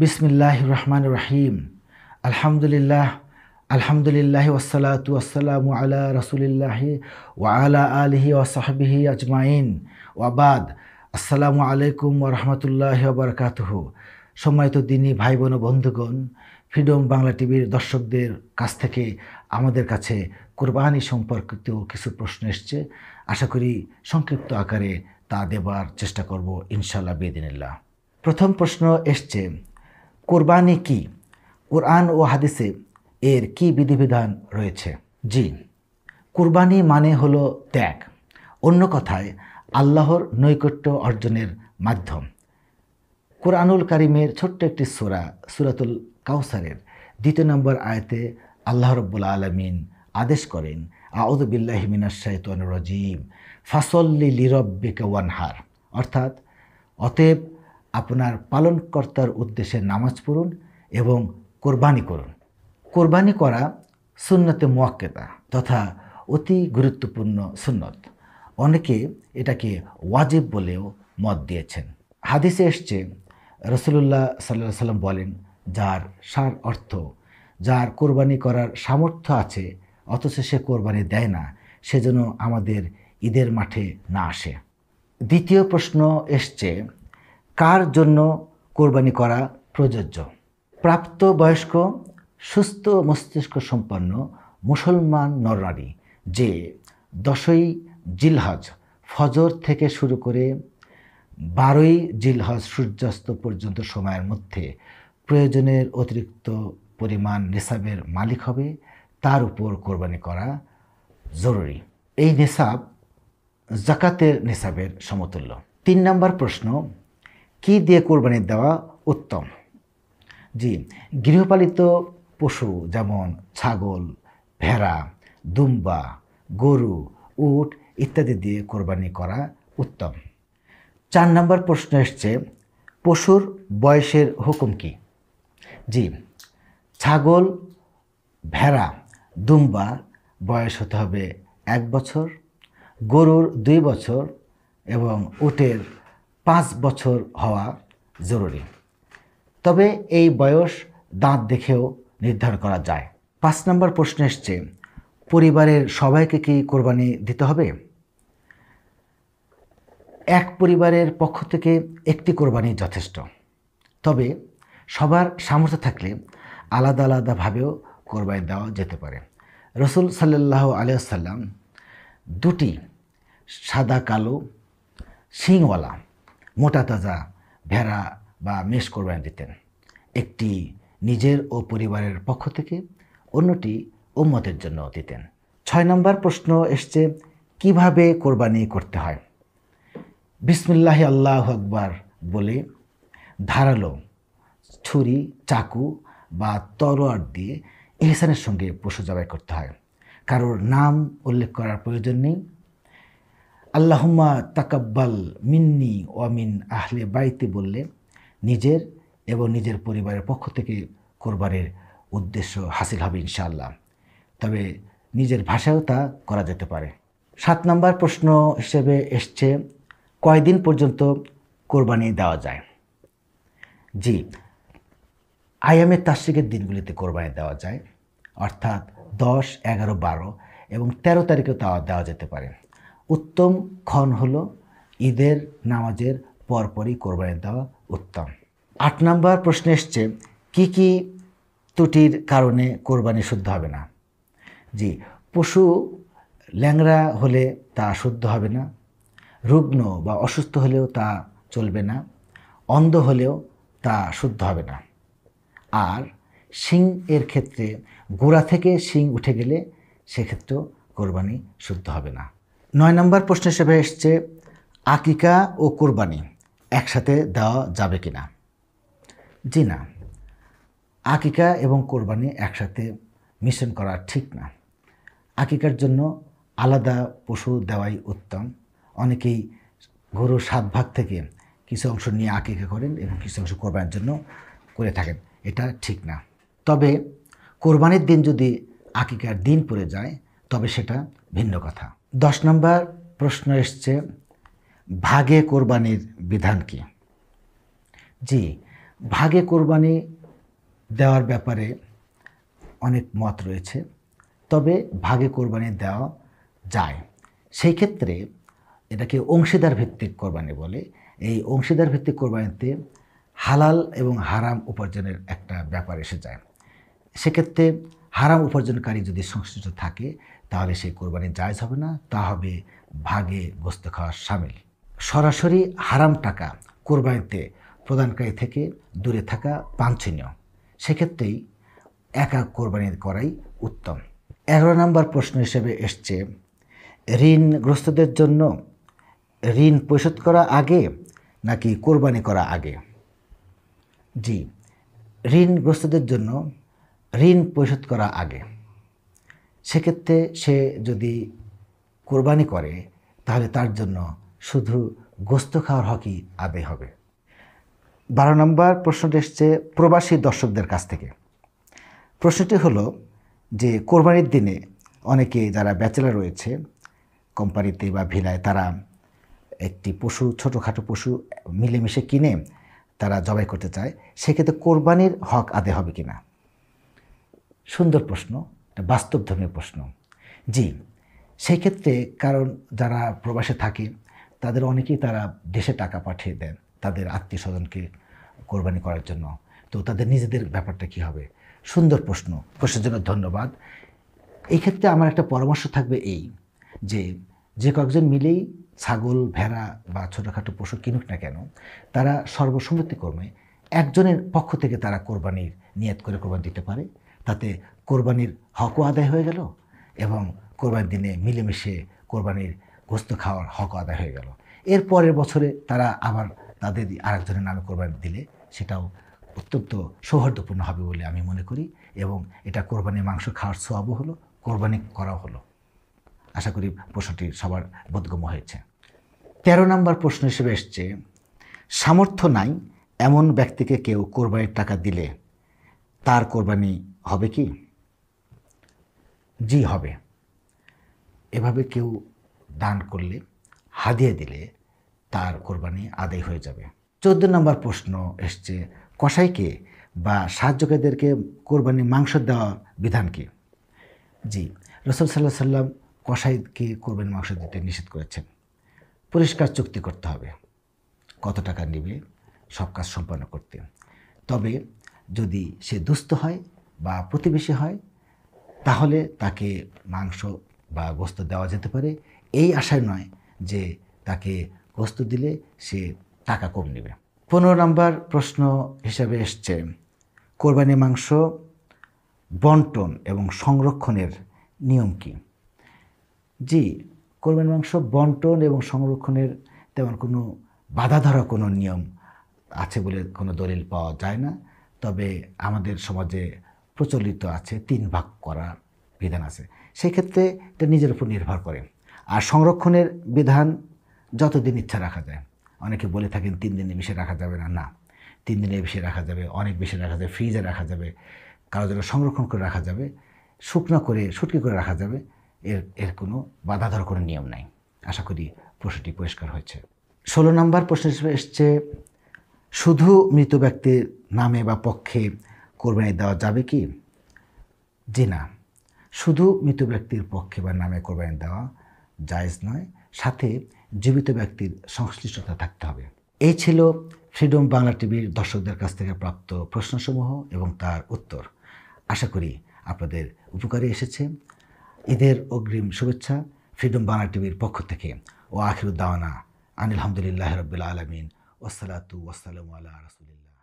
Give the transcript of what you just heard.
বিসমিল্লাহির রহমানির রহিম। আলহামদুলিল্লাহ আলহামদুলিল্লাহ ওয়াসসালাতু ওয়াসসালামু আলা রাসূলিল্লাহি ওয়া আলা আলিহি ওয়া সাহবিহি আজমাইন ওয়া বাদ। আসসালামু আলাইকুম ওয়া রাহমাতুল্লাহি ওয়া বারাকাতুহু। সম্মানিত দিনী ভাই বোন ও বন্ধুগণ, ফ্রিডম বাংলা টিভির দর্শকদের কাছ থেকে আমাদের কাছে কুরবানি সম্পর্কিত কিছু প্রশ্ন এসছে। আশা করি সংক্ষিপ্ত আকারে তা দেবার চেষ্টা করব ইনশাআল্লাহ বিইذنিল্লাহ। প্রথম প্রশ্ন এসছে, কুরবানি কি? কোরআন ও হাদিসে এর কি বিধিবিধান রয়েছে? জি, কুরবানি মানে হলো ত্যাগ, অন্য কথায় আল্লাহর নৈকট্য অর্জনের মাধ্যম। কোরআনুল কারিমের ছোট্ট একটি সূরা সূরাতুল কাউসারের ২ নম্বর আয়াতে আল্লাহ রাব্বুল আলামিন আদেশ করেন, আউযু বিল্লাহি মিনাশ শাইতানির রাজিম, ফাসল্লি লিরাব্বিকা ওয়ানহার, অর্থাৎ অতএব আপনার পালনকর্তার উদ্দেশ্যে নামাজ পড়ুন এবং কোরবানি করুন। কোরবানি করা সুন্নতে মুআক্কাদা তথা অতি গুরুত্বপূর্ণ সুন্নত। অনেকে এটাকে ওয়াজিব বলেও মত দিয়েছেন। হাদিসে এসছে, রাসূলুল্লাহ সাল্লাল্লাহু আলাইহি সাল্লাম বলেন, যার সার অর্থ, যার কোরবানি করার সামর্থ্য আছে অথচ সে কোরবানি দেয় না, সেজন্য আমাদের ঈদের মাঠে না আসে। দ্বিতীয় প্রশ্ন এসছে, কার জন্য কোরবানি করা প্রযোজ্য? প্রাপ্তবয়স্ক সুস্থ মস্তিষ্ক সম্পন্ন মুসলমান নরনারী যে 10ই জিলহজ ফজর থেকে শুরু করে 12ই জিলহজ সূর্যাস্ত পর্যন্ত সময়ের মধ্যে প্রয়োজনের অতিরিক্ত পরিমাণ নিসাবের মালিক হবে, তার উপর কোরবানি করা জরুরি। এই নিসাব যাকাতের নিসাবের সমতুল্য। 3 নম্বর প্রশ্ন, কি দিয়ে কোরবানি দেওয়া উত্তম? জি, গৃহপালিত পশু যেমন ছাগল, ভেড়া, দুম্বা, গরু, উট ইত্যাদি দিয়ে কোরবানি করা উত্তম। 4 নম্বর প্রশ্ন এসছে, পশুর বয়সের হুকুম কি? জি, ছাগল, ভেড়া, দুম্বা বয়স হতে হবে 1 বছর, গরুর 2 বছর এবং উটের 5 বছর হওয়া জরুরি। তবে এই বয়স দাঁত দেখেও নির্ধারণ করা যায়। 5 নম্বর প্রশ্ন এসছে, পরিবারের সবাইকে কি কোরবানি দিতে হবে? এক পরিবারের পক্ষ থেকে একটি কোরবানি যথেষ্ট, তবে সবার সামর্থ্য থাকলে আলাদা আলাদাভাবেও কোরবানি দেওয়া যেতে পারে। রাসূল সাল্লাল্লাহু আলাইহি ওয়াসাল্লাম 2টি সাদা কালো শিংওয়ালা মোটা তাজা ভেড়া বা মেষ কোরবানি দিতেন। একটি নিজের ও পরিবারের পক্ষ থেকে, অন্যটি উম্মতের জন্য দিতেন। 6 নম্বর প্রশ্ন এসছে, কিভাবে কোরবানি করতে হয়? বিসমিল্লাহি আল্লাহু আকবার বলে ধারালো ছুরি, চাকু বা তরোয়ার দিয়ে ইহসানের সঙ্গে পশু জবাই করতে হয়। কারোর নাম উল্লেখ করার প্রয়োজন নেই। আল্লাহুম্মা তাকাব্বাল মিন্নি ওয়া মিন আহলে বাইতি বললে নিজের এবং নিজের পরিবারের পক্ষ থেকে কোরবানির উদ্দেশ্য হাসিল হবে ইনশাআল্লাহ। তবে নিজের ভাষায়ও তা করা যেতে পারে। 7 নম্বর প্রশ্ন হিসেবে এসছে, কয়দিন পর্যন্ত কোরবানি দেওয়া যায়? জি, আইয়ামে তাশরিকের দিনগুলিতে কোরবানি দেওয়া যায়, অর্থাৎ 10, 11, 12 এবং 13 তারিখেও দেওয়া যেতে পারে। উত্তম ক্ষণ হলো ঈদের নামাজের পরপরই কোরবানি দেওয়া উত্তম। 8 নম্বর প্রশ্ন এসছে, কি কি ত্রুটির কারণে কোরবানি শুদ্ধ হবে না? জি, পশু ল্যাংড়া হলে তা শুদ্ধ হবে না, রুগ্ন বা অসুস্থ হলেও তা চলবে না, অন্ধ হলেও তা শুদ্ধ হবে না। আর শিং এর ক্ষেত্রে গোড়া থেকে শিং উঠে গেলে সেক্ষেত্রেও কোরবানি শুদ্ধ হবে না। 9 নম্বর প্রশ্ন হিসেবে এসছে, আকিকা ও কোরবানি একসাথে দেওয়া যাবে কিনা? জি না, আকিকা এবং কোরবানি একসাথে মিশ্রণ করা ঠিক না। আকিকার জন্য আলাদা পশু দেওয়াই উত্তম। অনেকেই গরুর 7 ভাগ থেকে কিছু অংশ নিয়ে আকিকা করেন এবং কিছু অংশ কোরবানির জন্য করে থাকেন, এটা ঠিক না। তবে কোরবানির দিন যদি আকিকার দিন পড়ে যায় তবে সেটা ভিন্ন কথা। 10 নম্বর প্রশ্ন এসছে, ভাগে কোরবানির বিধান কি? জি, ভাগে কোরবানি দেওয়ার ব্যাপারে অনেক মত রয়েছে, তবে ভাগে কোরবানি দেওয়া যায়। সেই ক্ষেত্রে এটাকে অংশীদার ভিত্তিক কোরবানি বলে। এই অংশীদার ভিত্তিক কোরবানিতে হালাল এবং হারাম উপার্জনের একটা ব্যাপার এসে যায়। সেক্ষেত্রে হারাম উপার্জনকারী যদি সংশ্লিষ্ট থাকে তাহলে সেই কোরবানি জায়েজ হবে না, তা হবে ভাগে গোস্ত খাওয়ার শামিল। সরাসরি হারাম টাকা কোরবানিতে প্রদানকারী থেকে দূরে থাকা বাঞ্ছনীয়। সেক্ষেত্রেই একা কোরবানি করাই উত্তম। 11 নম্বর প্রশ্ন হিসেবে এসছে, ঋণগ্রস্তদের জন্য ঋণ পরিশোধ করা আগে নাকি কোরবানি করা আগে? জি, ঋণগ্রস্তদের জন্য ঋণ পরিশোধ করা আগে। সেক্ষেত্রে সে যদি কোরবানি করে তাহলে তার জন্য শুধু গোস্ত খাওয়ার হকই আদায় হবে। 12 নম্বর প্রশ্নটি এসছে প্রবাসী দর্শকদের কাছ থেকে। প্রশ্নটি হলো যে কোরবানির দিনে অনেকে যারা ব্যাচেলার রয়েছে কোম্পানিতে বা ভিলায়, তারা একটি পশু, ছোটোখাটো পশু মিলেমিশে কিনে তারা জবাই করতে চায়। সেক্ষেত্রে কোরবানির হক আদায় হবে কি না? সুন্দর প্রশ্ন, এটা বাস্তবধর্মী প্রশ্ন। জি, সেই ক্ষেত্রে কারণ যারা প্রবাসে থাকে তাদের অনেকেই তারা দেশে টাকা পাঠিয়ে দেন তাদের আত্মীয় স্বজনকে কোরবানি করার জন্য, তো তাদের নিজেদের ব্যাপারটা কী হবে? সুন্দর প্রশ্ন, প্রশ্নের জন্য ধন্যবাদ। এই ক্ষেত্রে আমার একটা পরামর্শ থাকবে এই যে কয়েকজন মিলেই ছাগল, ভেড়া বা ছোটোখাটো পশু কিনুক না কেন, তারা সর্বসম্মতিক্রমে একজনের পক্ষ থেকে তারা কোরবানির নিয়ত করে কোরবানি দিতে পারে। তাতে কোরবানির হকও আদায় হয়ে গেল এবং কোরবানির দিনে মিলেমিশে কোরবানির গোস্ত খাওয়ার হকও আদায় হয়ে গেল। এর পরের বছরে তারা আবার তাদের আরেকজনের নামে কোরবানি দিলে সেটাও অত্যন্ত সৌহার্দ্যপূর্ণ হবে বলে আমি মনে করি, এবং এটা কোরবানির মাংস খাওয়ার সওয়াবও হলো, কোরবানি করাও হলো। আশা করি প্রশ্নটি সবার বোধগম্য হয়েছে। 13 নম্বর প্রশ্ন হিসেবে এসছে, সামর্থ্য নাই এমন ব্যক্তিকে কেউ কোরবানির টাকা দিলে তার কোরবানি হবে কি? জি, হবে। এভাবে কেউ দান করলে, হাদিয়া দিলে তার কোরবানি আদায় হয়ে যাবে। 14 নম্বর প্রশ্ন এসছে, কসাইকে বা সাহায্যকারীদেরকে কোরবানি মাংস দেওয়া বিধান কি? জি, রাসূল সাল্লাল্লাহু আলাইহি সাল্লাম কসাইকে কোরবানি মাংস দিতে নিষেধ করেছেন। পরিষ্কার চুক্তি করতে হবে কত টাকা নেবে সব কাজ সম্পন্ন করতে। তবে যদি সে দুস্থ হয় বা প্রতিবেশী হয় তাহলে তাকে মাংস বা গোস্ত দেওয়া যেতে পারে, এই আশায় নয় যে তাকে গোস্ত দিলে সে টাকা কম নেবে। 15 নম্বর প্রশ্ন হিসাবে এসছে, কোরবানি মাংস বন্টন এবং সংরক্ষণের নিয়ম কি? জি, কোরবানি মাংস বন্টন এবং সংরক্ষণের তেমন কোনো বাধা ধরা কোনো নিয়ম আছে বলে কোনো দলিল পাওয়া যায় না। তবে আমাদের সমাজে প্রচলিত আছে 3 ভাগ করা বিধান আছে। সেই ক্ষেত্রে এটা নিজের উপর নির্ভর করে। আর সংরক্ষণের বিধান যতদিন ইচ্ছা রাখা যায়। অনেকে বলে থাকেন 3 দিনের বেশি রাখা যাবে না। না, 3 দিনের বেশি রাখা যাবে, অনেক বেশি রাখা যাবে, ফ্রিজে রাখা যাবে, কারো জন্য সংরক্ষণ করে রাখা যাবে, শুকনো করে শুটকি করে রাখা যাবে। এর কোনো বাধা ধরার কোনো নিয়ম নাই। আশা করি প্রশ্নটি পরিষ্কার হয়েছে। 16 নম্বর প্রশ্ন হিসেবে এসছে, শুধু মৃত ব্যক্তির নামে বা পক্ষে কোরবানি দেওয়া যাবে কি? জি না, শুধু মৃত ব্যক্তির পক্ষে বা নামে কোরবানি দেওয়া জায়েজ নয়, সাথে জীবিত ব্যক্তির সংশ্লিষ্টতা থাকতে হবে। এই ছিল ফ্রিডম বাংলা টিভির দর্শকদের কাছ থেকে প্রাপ্ত প্রশ্নসমূহ এবং তার উত্তর। আশা করি আপনাদের উপকারে এসেছে। ঈদের অগ্রিম শুভেচ্ছা ফ্রিডম বাংলা টিভির পক্ষ থেকে। ও আখিরুদ দাওয়ানা আনিল হামদুলিল্লাহি রাব্বিল আলামিন ওয়াসসালাতু ওয়াসসালামু আলা রাসূলিল্লাহ।